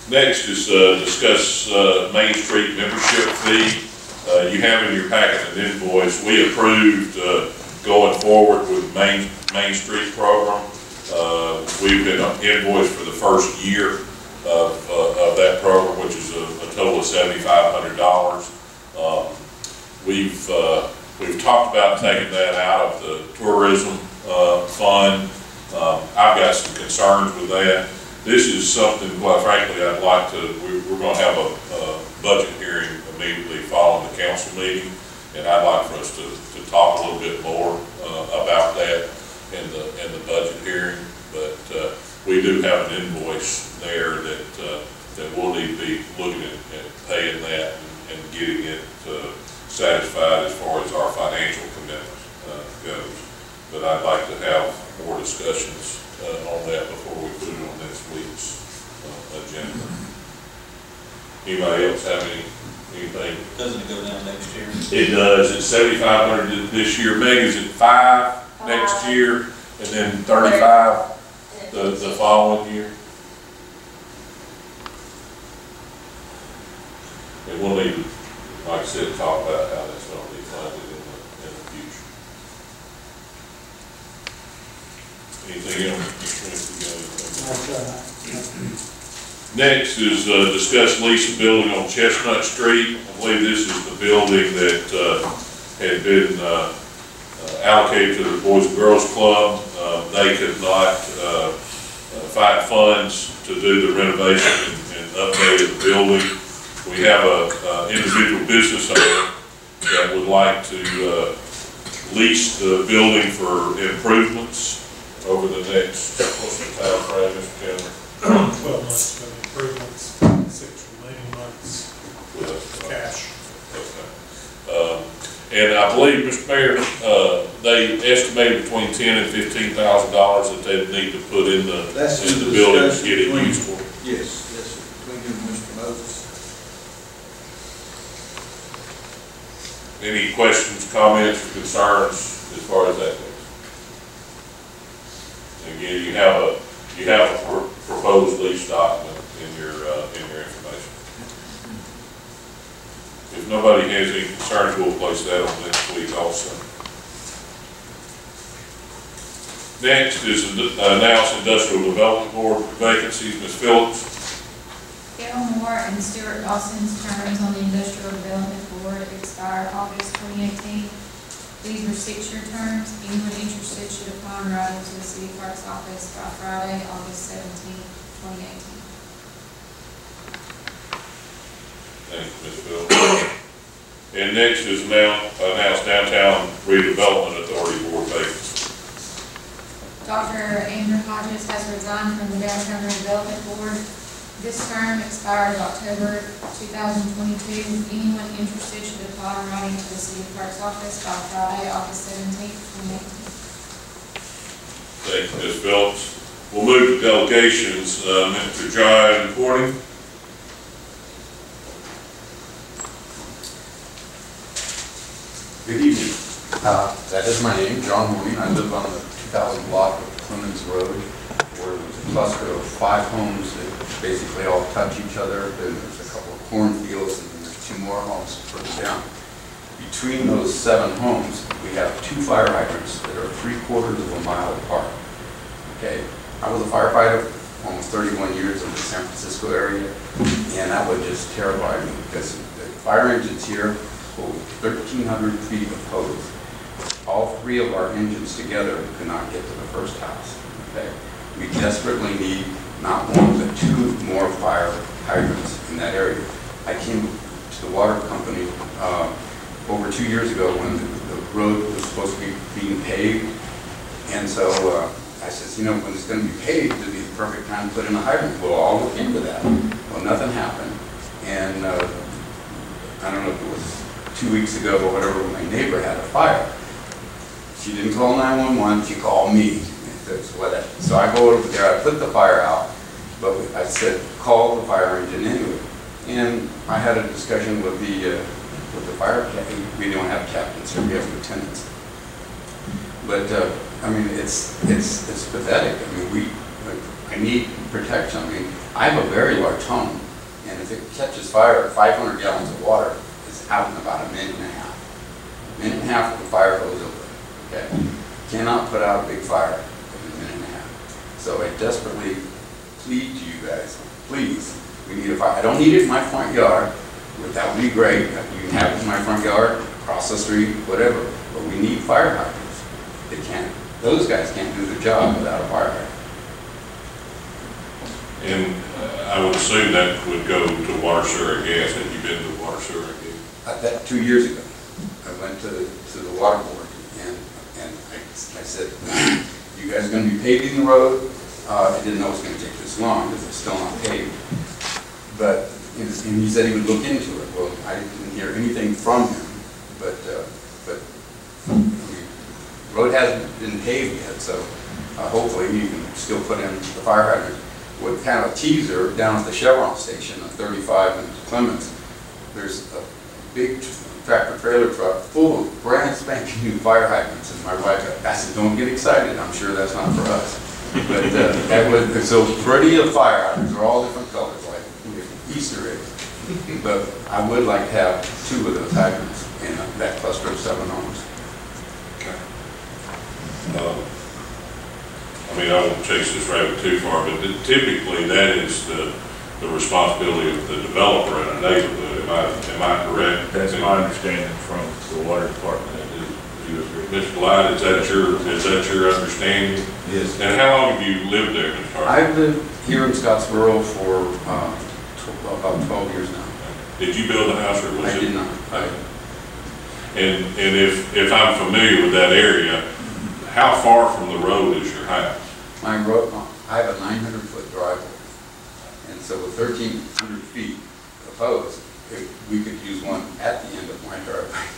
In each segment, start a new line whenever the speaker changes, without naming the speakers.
Next is discuss Main Street membership fee. You have in your packet an invoice. We approved going forward with Main Street program. We've been invoiced for the first year of that program, which is a total of $7,500. We've talked about taking that out of the tourism fund. I've got some concerns with that. This is something, quite frankly, I'd like to, we're going to have a budget hearing immediately following the council meeting, and I'd like for us to talk a little bit more about that in the budget hearing. But we do have an invoice there that we'll need to be looking at paying that and getting it satisfied as far as our financial commitment goes. But I'd like to have more discussions on that before we put it on next week's agenda. Anybody else have anything?
Doesn't it go down next year?
It does. It's $7,500 this year. Meg, is it $5 next year, and then $35 the following year? And we'll need to, like I said, talk about how that's going to be funded in the future. Anything else? Next is discuss lease a building on Chestnut Street. I believe this is the building that had been allocated to the Boys and Girls Club. They could not find funds to do the renovation and update of the building. We have an individual business owner that would like to lease the building for improvements over the next, what's the time frame, Mr. Chandler?
12 months for the improvements, 6 remaining months with cash.
Okay. And I believe, Mr. Mayor, they estimated between $10,000 and $15,000 that they need to put in the building to get it useful.
Yes, between you and Mr. Moses.
Any questions, comments, or concerns as far as that goes? Again, you have a proposed lease document in your information. If nobody has any concerns, we'll place that on next week also. Next is announce industrial development board vacancies. Ms. Phillips.
Gail Moore and Stuart Dawson's terms on the industrial development board expired August 2018. These were 6-year terms. Anyone interested should apply in writing to the city clerk's office by Friday, August 17, 2018.
Thank you, Ms. Phillips. And next is announce downtown redevelopment authority board vacancy.
Dr. Andrew Hodges has resigned from the downtown redevelopment board. This term expired October 2022. Anyone interested should apply in writing to the city clerk's office by Friday, August 17, 2018.
Thank you, Ms. Phillips. We'll move to delegations. Mr. John Corning.
Good evening. That is my name, John Mooney. I live on the 2000 block of Clemens Road, where there's a cluster of 5 homes that basically all touch each other. Then there's a couple of cornfields, and then there's 2 more homes further down. Between those 7 homes, we have 2 fire hydrants that are 3/4 of a mile apart. Okay, I was a firefighter for almost 31 years in the San Francisco area, and that would just terrify me because the fire engines here hold 1,300 feet of hose. All 3 of our engines together could not get to the first house. Okay, we desperately need not 1 but 2 more fire hydrants in that area. I came to the water company over 2 years ago when the road was supposed to be being paved, and so I said, you know, when it's going to be paved, it'd be the perfect time to put in a hydrant. Well, I'll look into that. Well, nothing happened, and I don't know if it was 2 weeks ago or whatever, my neighbor had a fire. She didn't call 911, she called me. So I go over there, I put the fire out, but I said, call the fire engine anyway. And I had a discussion with the with the fire captain. We don't have captains here, we have lieutenants. But, I mean, it's pathetic. I mean, I need protection. I mean, I have a very large home, and if it catches fire, 500 gallons of water is out in about a minute and a half. A minute and a half with the fire hose over, okay? Cannot put out a big fire in a minute and a half. So I desperately plead to you guys, please, we need a fire. I don't need it in my front yard, but that would be great. You can have it in my front yard, across the street, whatever, but we need fire hydrants. Those guys can't do the job without a fire hydrant.
And I would assume that would go to water, sewer, and gas. Have you been to water, sewer, and gas?
That 2 years ago, I went to the water board, and I said, you guys are going to be paving the road? I didn't know it was going to take this long because it's still not paved. But, and he said he would look into it. Well, I didn't hear anything from him, but I mean, the road hasn't been paved yet, so hopefully you can still put in the fire hydrant. With kind of a teaser down at the Chevron station on 35 and Clemens, there's a big tractor trailer truck full of brand spanking new fire hydrants. And my wife, I said, don't get excited. I'm sure that's not for us. But they're so pretty of fire hydrants. They're all different colors, like Easter eggs. But I would like to have 2 of those hydrants in that cluster of 7 homes.
Okay. I mean, I won't chase this rabbit too far, but typically that is the responsibility of the developer in a neighborhood. Am I correct?
That's my understanding from the water department. Do you agree?
Mr. Light, is that your understanding?
Yes.
And how long have you lived there, Mr. Carter?
I've lived here in Scottsboro for about 12 years now.
Did you build the house or was it?
I did not.
And if I'm familiar with that area, how far from the road is your house?
My road, I have a 900-foot driveway, and so with 1,300 feet opposed, we could use one at the end of my driveway.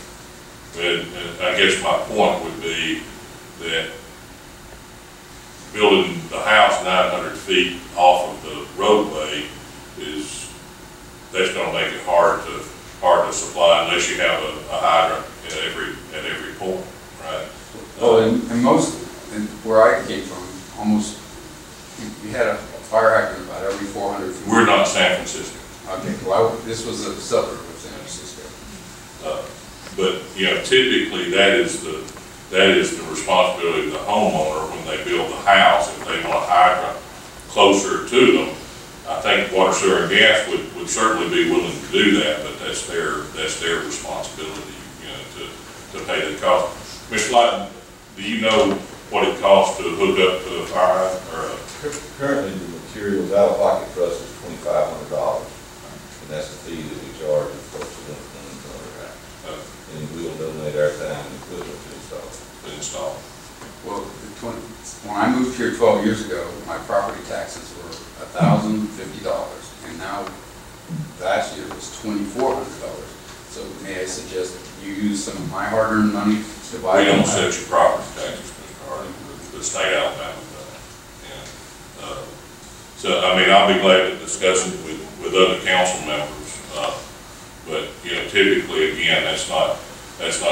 And I guess my point would be that building the house 900 feet off of the roadway that's going to make it hard to supply unless you have a hydrant at every point, right?
Well, and most, where I came from, almost, you had a fire hydrant about every 400 feet.
We're not San Francisco.
Okay, well, this was a suburb of San Francisco.
But, you know, typically that is the responsibility of the homeowner when they build the house. If they want a hydrant closer to them, I think water, sewer, and gas would certainly be willing to do that, but that's their responsibility, you know, to pay the cost. Mr. Lighton, do you know what it costs to hook up to a fire hydrant?
Currently, the materials out of pocket for us is $2,500, and that's the fee that we charge for the and we'll donate our time and equipment to install.
Well, when I moved here 12 years ago, my property taxes were $1,050, and now last year was $2,400. So may I suggest you use some of my hard-earned money to buy?
We don't set your property taxes, Mr. Carter. The state of Alabama does. Yeah. So, I mean, I'll be glad to discuss it with other council members. But, you know, typically, again, that's not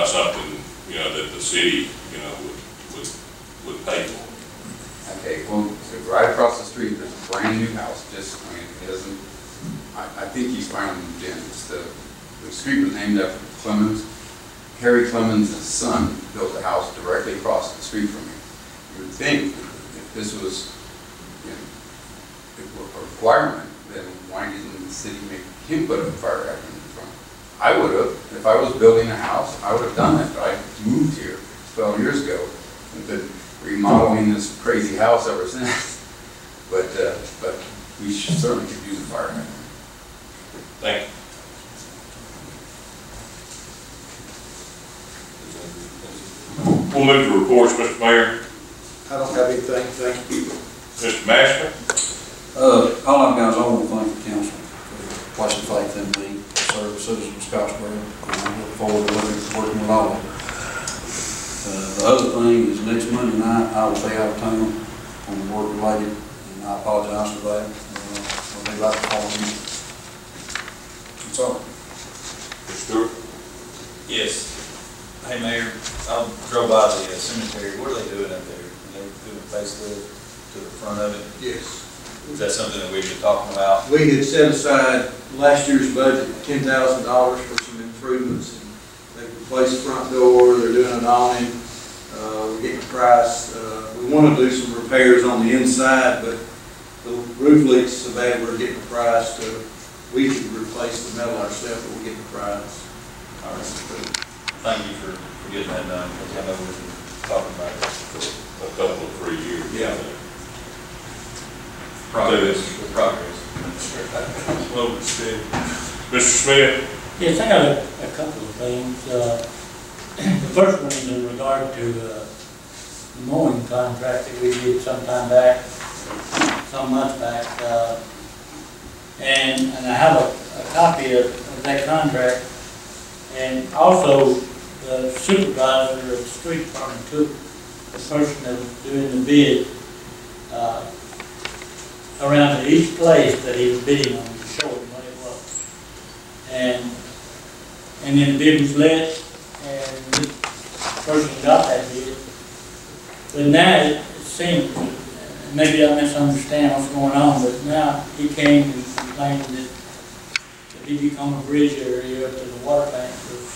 something, you know, that the city, you know, would pay for.
Okay, well, so right across the street, there's a brand new house, just, I mean, it doesn't, I think he's finally moved in. It's the street was named after Clemens. Harry Clemens' son built a house directly across the street from me. You would think if this was, you know, a requirement, then why didn't the city make him put a fire hydrant in front? I would have, if I was building a house, I would have done it. I moved here 12 years ago and been remodeling this crazy house ever since. But we certainly could use a fire hydrant.
Thank you. We'll move to reports, Mr. Mayor.
I don't have anything, thank you.
Mr. Master?
All I've got is I want to thank the council for placing faith in me, to serve the citizens of Scottsboro, and I look forward to working with all of them. The other thing is next Monday night, I will be out of town on the work related, and I apologize for that. I'll be back to call you. That's all.
Mr. Stewart?
Yes. Hey, Mayor, I drove by the cemetery. What are they doing up there? Are they doing a facelift to the front of it?
Yes.
Is that something that we've been talking about?
We had set aside last year's budget, $10,000 for some improvements. They replaced the front door, they're doing an awning, we're getting a price. We want to do some repairs on the inside, but the roof leaks so bad we're getting a price to, we could replace the metal ourselves, but we're getting a price.
All right. Thank you for getting that done, because I know we've been talking about it
For a couple of 3 years.
Yeah.
progress.
Well, Mr. Smith?
Yes, I got a couple of things. The first one is in regard to the mowing contract that we did sometime back, some months back. And I have a copy of that contract. And also, the supervisor of the street department took the person that was doing the bid around to each place that he was bidding on to show him what it was. And then the bid was let, and this person got that bid. But now it seems, maybe I misunderstand what's going on, but now he came and complained that the Become Bridge area up to the water bank was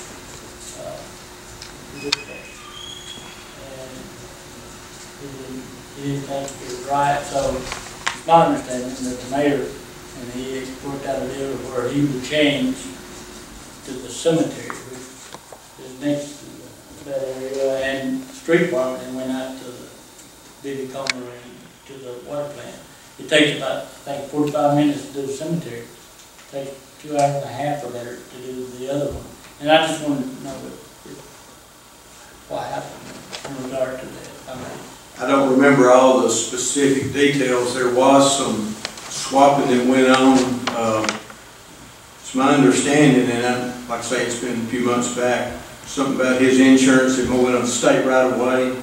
difficult. And he didn't think it was right, so it's my understanding that the mayor and he worked out a deal where he would change to the cemetery, which is next to that area, and street department, and went out to the Big Comer and to the water plant. It takes about, I think, 45 minutes to do the cemetery. It takes 2 hours and a half or better to do the other one. And I just wanted to know what happened in regard to that.
I don't remember all the specific details. There was some swapping that went on. It's my understanding, and like I say, it's been a few months back, something about his insurance and went on the state right away.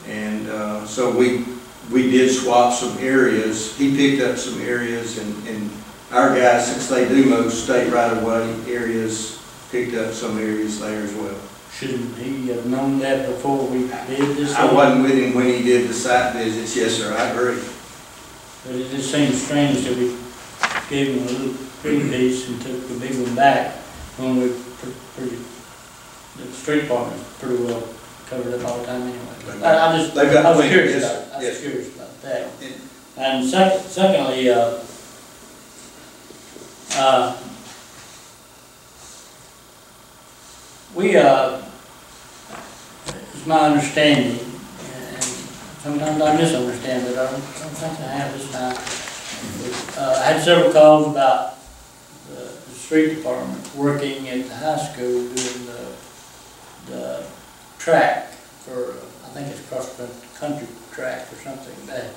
And so we did swap some areas. He picked up some areas, and our guys, since they do most state right away areas, picked up some areas there as well.
Shouldn't he have known that before we did this?
I wasn't with him when he did the site visits. Yes, sir, I agree.
But it just seems strange that we gave him a little pretty piece and took the big one back when we the street department pretty well covered up all the time anyway. I was curious about it. I was curious about that. And secondly, it's my understanding, and sometimes I misunderstand, but I don't think I have this time. I had several calls about the street department working at the high school doing the track for, I think it's cross country track or something. They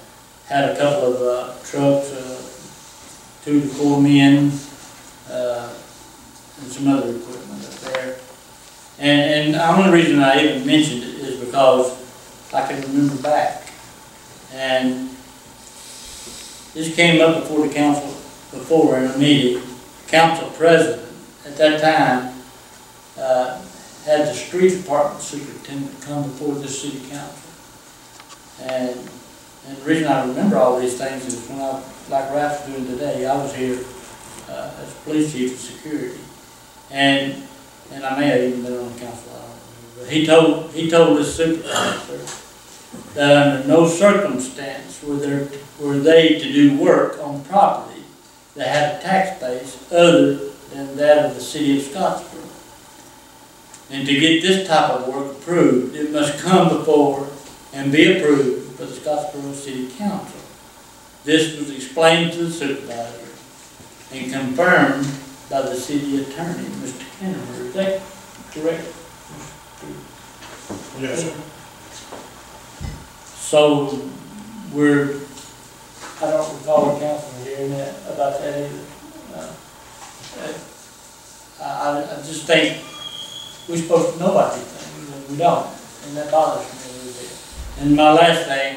had a couple of trucks, 2 to 4 men, and some other equipment up there. And the only reason I even mentioned it is because I can remember back. And this came up before the council, before in a meeting. The council president at that time had the street department superintendent come before the city council. And the reason I remember all these things is when I, like Ralph's doing today, I was here as police chief of security. And I may have even been on the council, I don't remember. But he told the supervisor that under no circumstance were they to do work on property that had a tax base other than that of the city of Scottsboro. And to get this type of work approved, it must come before and be approved by the Scottsboro City Council. This was explained to the supervisor and confirmed by the city attorney, Mr. Kennemer. Is that correct?
Yes, sir.
So I don't recall the council hearing that, about that either. I just think we're supposed to know about these things, and we don't, and that bothers me a little bit. And my last thing,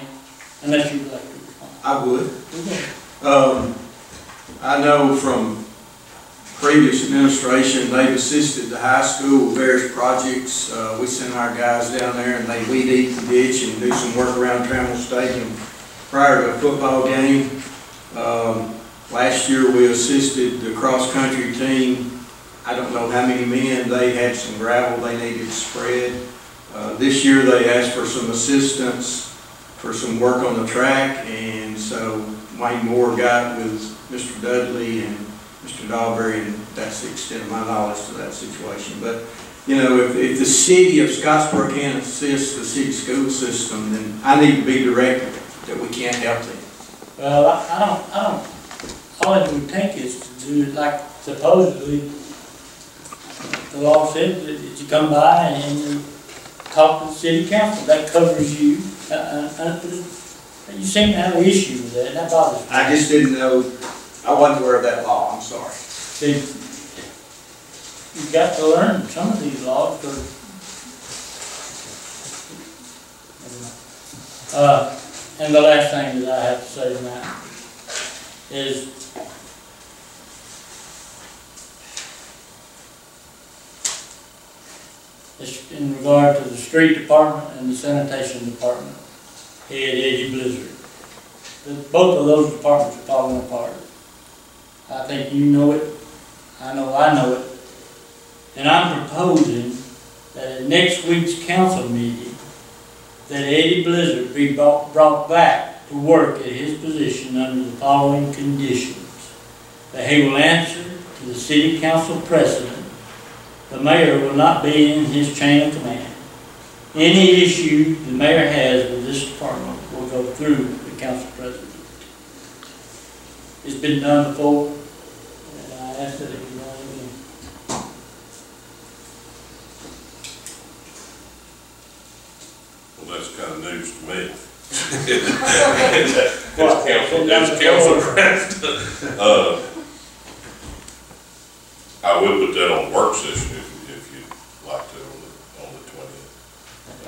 unless you'd like to respond.
I would. I know from previous administration, they've assisted the high school with various projects. We sent our guys down there and they weed eat the ditch and do some work around Trammell Stadium prior to a football game. Last year we assisted the cross-country team. I don't know how many men. They had some gravel they needed spread. This year they asked for some assistance for some work on the track, and so Wayne Moore got with Mr. Dudley and Mr. Dahlberry, and that's the extent of my knowledge to that situation. But, you know, if the city of Scottsboro can't assist the city school system, then I need to be directed that we can't help them.
Well, I don't, all it would take is to do, like supposedly, the law said that you come by and you talk to the city council, that covers you. You seem to have an issue with that, and that bothers me.
I just didn't know, I wasn't aware of that law, I'm sorry.
See, you've got to learn some of these laws, because and the last thing that I have to say tonight is in regard to the street department and the sanitation department, head Eddie Blizzard. Both of those departments are falling apart. I think you know it, I know it, and I'm proposing that at next week's council meeting, that Eddie Blizzard be brought back to work at his position under the following conditions. That he will answer to the city council president. The mayor will not be in his chain of command. Any issue the mayor has with this department will go through the council president. It's been done before, and I ask that it be done again.
Well, that's kind of news to me. As council president, I will put that on the work session if you'd like to on the 20th.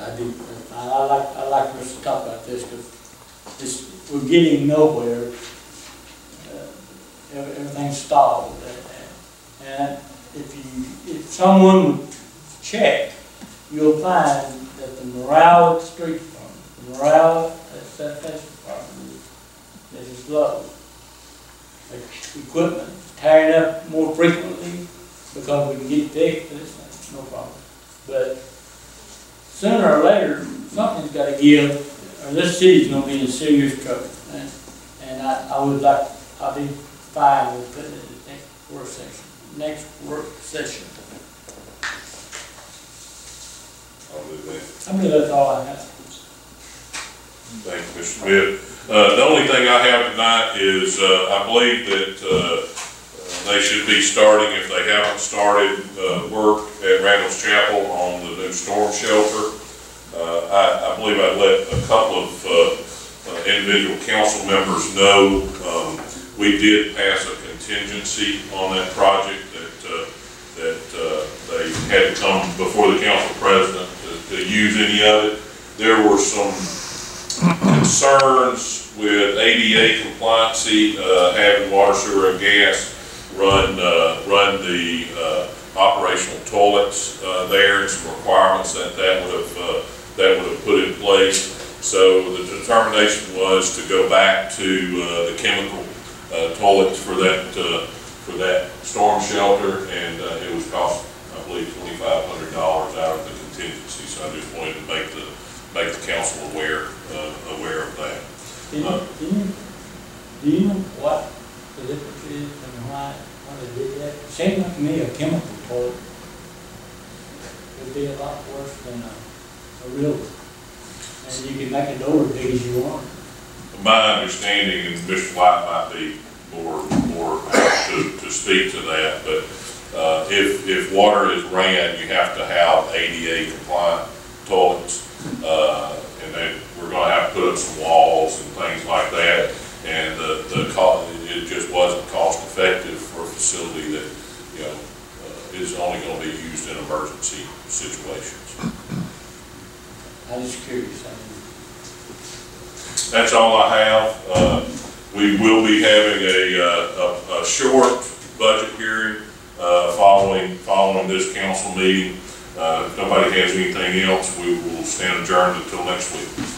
I do. I like us to talk about this because we're getting nowhere. Everything's stalled, and if someone would check, you'll find that the morale at the street department, the morale at the sanitation department is low. The equipment tearing up more frequently because we can get fixed, it's no problem. But sooner or later, something's got to give, or this city's going to be in serious trouble. And I would like, I'll be fine with putting it in the next work session.
I'll do that.
I believe that's all I have.
Thank you, Mr. Smith. The only thing I have tonight is I believe that they should be starting, if they haven't started, work at Randall's Chapel on the new storm shelter. I believe I let a couple of individual council members know. We did pass a contingency on that project that they had to come before the council president to use any of it. There were some concerns with ADA compliancy, having water, sewer, and gas run the operational toilets there, and some requirements that would have put in place. So the determination was to go back to the chemical toilets for that storm shelter, and it was cost, I believe, $2,500 out of the contingency. So I just wanted to make the council aware of that.
Do you know what the difference is and why they did that? It seems like to me a chemical toilet would be a lot worse than a real one. And you can make a door as big as you want.
My understanding, and Mr. White might be more to speak to that, but if water is ran, you have to have ADA compliant toilets, and then we're going to have to put up some walls and things like that. And it just wasn't cost effective for a facility that is only going to be used in emergency situations.
I'm just curious.
That's all I have. We will be having a short budget hearing following this council meeting. If nobody has anything else, we will stand adjourned until next week.